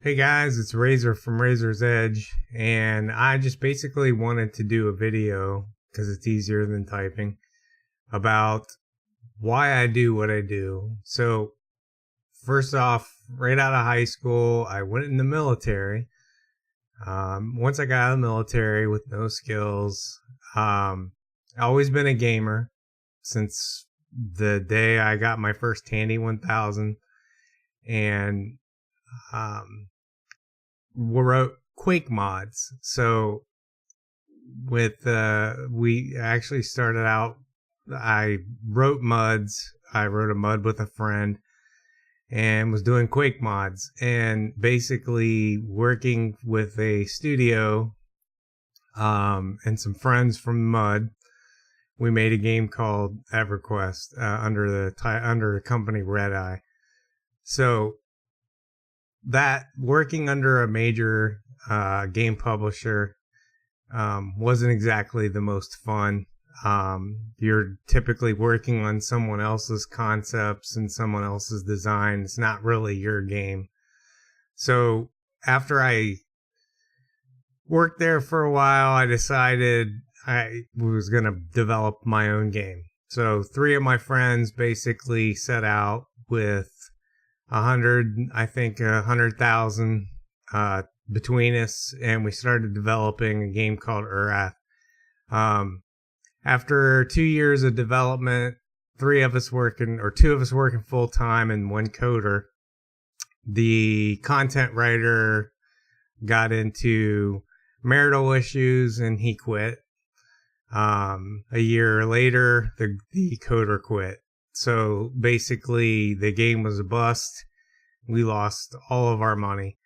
Hey guys, it's Razor from Razor's Edge, and I just basically wanted to do a video, because it's easier than typing, about why I do what I do. So, first off, right out of high school, I went in the military. Once I got out of the military with no skills, I've always been a gamer since the day I got my first Tandy 1000, and wrote Quake mods. So we actually started out, I wrote mods. I wrote a mud with a friend and was doing Quake mods, and basically working with a studio and some friends from Mud. We made a game called EverQuest under the company Red Eye. So that working under a major game publisher wasn't exactly the most fun. You're typically working on someone else's concepts and someone else's design. It's not really your game. So after I worked there for a while, I decided I was going to develop my own game. So 3 of my friends basically set out with 100,000 between us, and we started developing a game called Urath. After 2 years of development, 2 of us working full time and 1 coder, the content writer got into marital issues and he quit. A year later, the coder quit. So basically, the game was a bust. We lost all of our money.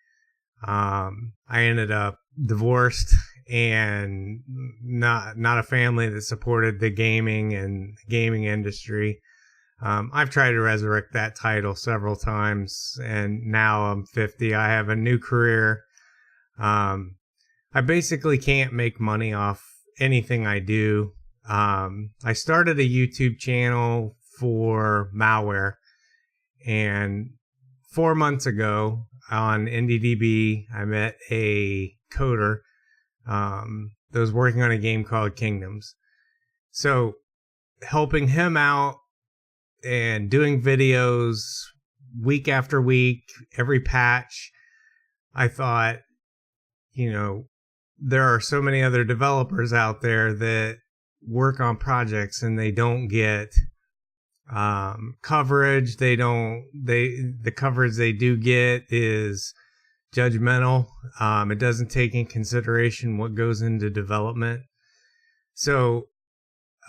I ended up divorced and not a family that supported the gaming and gaming industry. I've tried to resurrect that title several times, and now I'm 50. I have a new career. I basically can't make money off anything I do. I started a YouTube channel for malware, and 4 months ago on IndieDB I met a coder that was working on a game called Kingdoms. So helping him out and doing videos week after week, every patch, I thought, there are so many other developers out there that work on projects and they don't get coverage. The coverage they do get is judgmental. It doesn't take in consideration what goes into development. So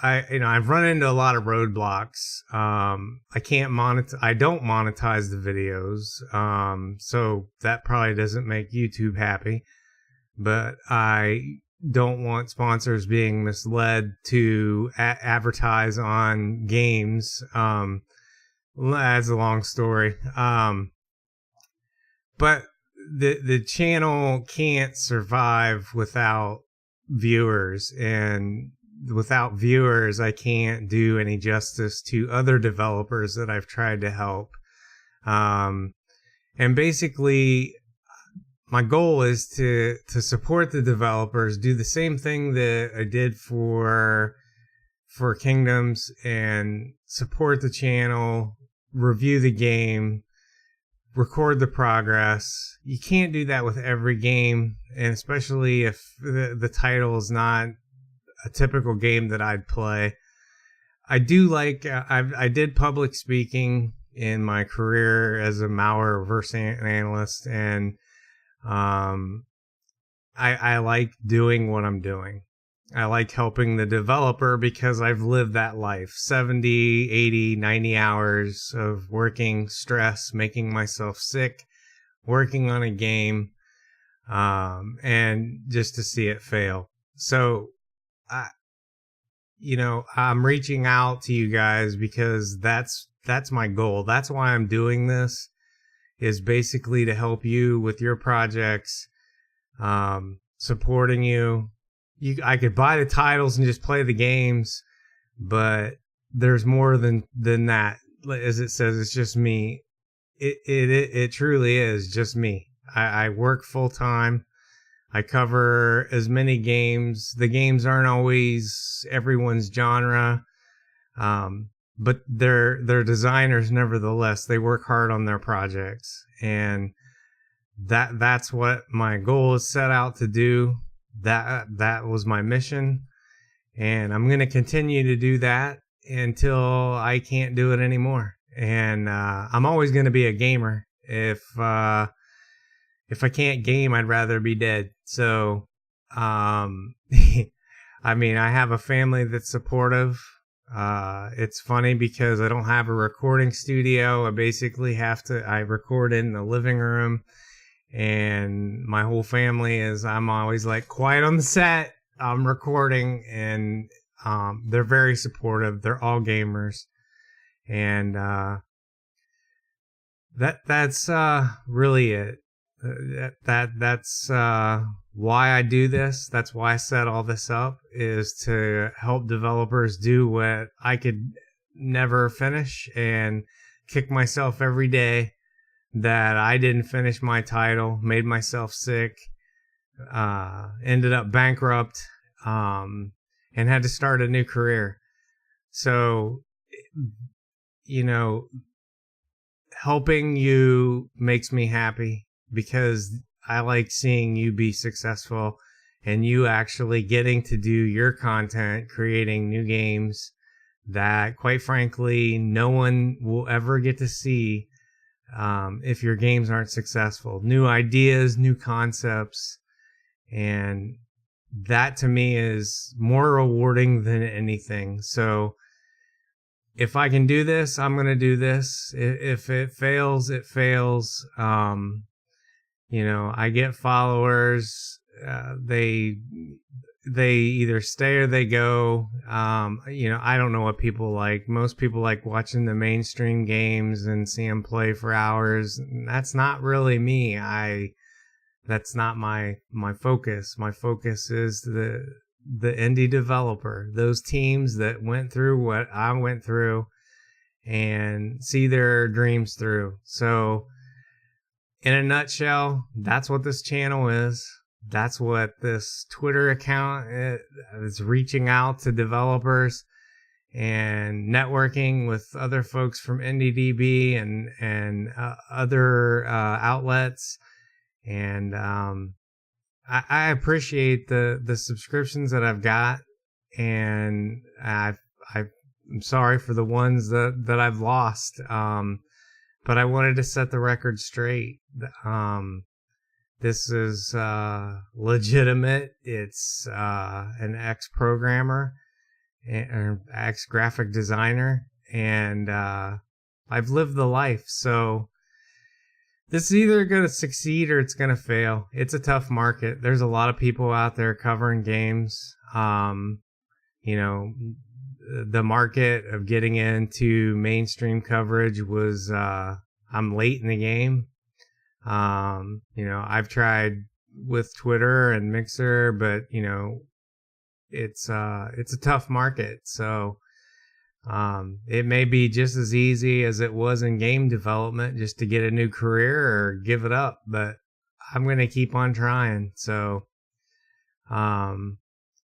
I've run into a lot of roadblocks. I don't monetize the videos. So that probably doesn't make YouTube happy, but I don't want sponsors being misled to advertise on games. That's a long story. But the channel can't survive without viewers, and without viewers, I can't do any justice to other developers that I've tried to help. And basically, my goal is to support the developers, do the same thing that I did for Kingdoms, and support the channel, review the game, record the progress. You can't do that with every game, and especially if the title is not a typical game that I'd play. I do like, I did public speaking in my career as a malware reverse analyst, and I like doing what I'm doing. I like helping the developer because I've lived that life. 70, 80, 90 hours of working, stress, making myself sick, working on a game, and just to see it fail. So, I'm reaching out to you guys because that's my goal. That's why I'm doing this, is basically to help you with your projects, supporting you. I could buy the titles and just play the games, but there's more than that. As it says, it's just me. It truly is just me. I work full time. I cover as many games. The games aren't always everyone's genre, but they're designers nevertheless. They work hard on their projects, and that's what my goal is set out to do. That was my mission, and I'm going to continue to do that until I can't do it anymore. And I'm always going to be a gamer. If I can't game, I'd rather be dead. So, I mean, I have a family that's supportive. It's funny because I don't have a recording studio. I basically I record in the living room, and my whole family I'm always like quiet on the set. I'm recording, and they're very supportive. They're all gamers, and that's really it. That's why I do this. That's why I set all this up, is to help developers do what I could never finish, and kick myself every day that I didn't finish my title, made myself sick, ended up bankrupt, and had to start a new career. So, you know, helping you makes me happy, because I like seeing you be successful and you actually getting to do your content, creating new games that, quite frankly, no one will ever get to see if your games aren't successful. New ideas, new concepts, and that to me is more rewarding than anything. So if I can do this, I'm going to do this. If it fails, it fails. You know, I get followers. They either stay or they go. You know, I don't know what people like. Most people like watching the mainstream games and see them play for hours. That's not really me. That's not my focus. My focus is the indie developer, those teams that went through what I went through and see their dreams through. So, in a nutshell, that's what this channel is. That's what this Twitter account is, reaching out to developers and networking with other folks from IndieDB and other outlets. And I appreciate the subscriptions that I've got, and I'm sorry for the ones that I've lost. But I wanted to set the record straight. This is legitimate. It's an ex-programmer or ex-graphic designer, and I've lived the life. So this is either going to succeed or it's going to fail. It's a tough market. There's a lot of people out there covering games. You know, the market of getting into mainstream coverage was, I'm late in the game. You know, I've tried with Twitter and Mixer, but you know, it's a tough market. So, it may be just as easy as it was in game development just to get a new career or give it up, but I'm going to keep on trying. So,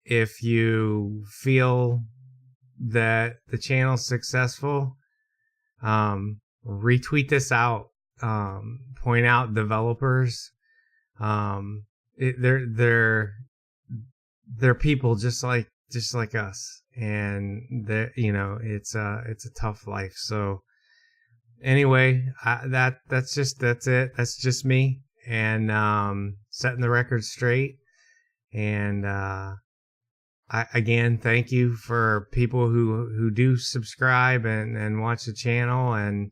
if you feel that the channel's successful, retweet this out, point out developers. They're people just like us, and you know, it's a tough life. So anyway, that's it. That's just me, and setting the record straight. And again, thank you for people who do subscribe and watch the channel, and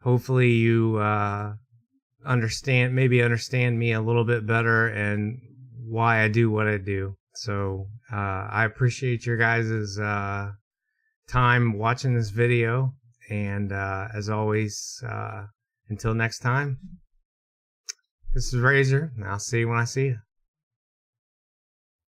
hopefully you understand me a little bit better and why I do what I do. So I appreciate your guys' time watching this video, and as always, until next time, this is Razor, and I'll see you when I see you.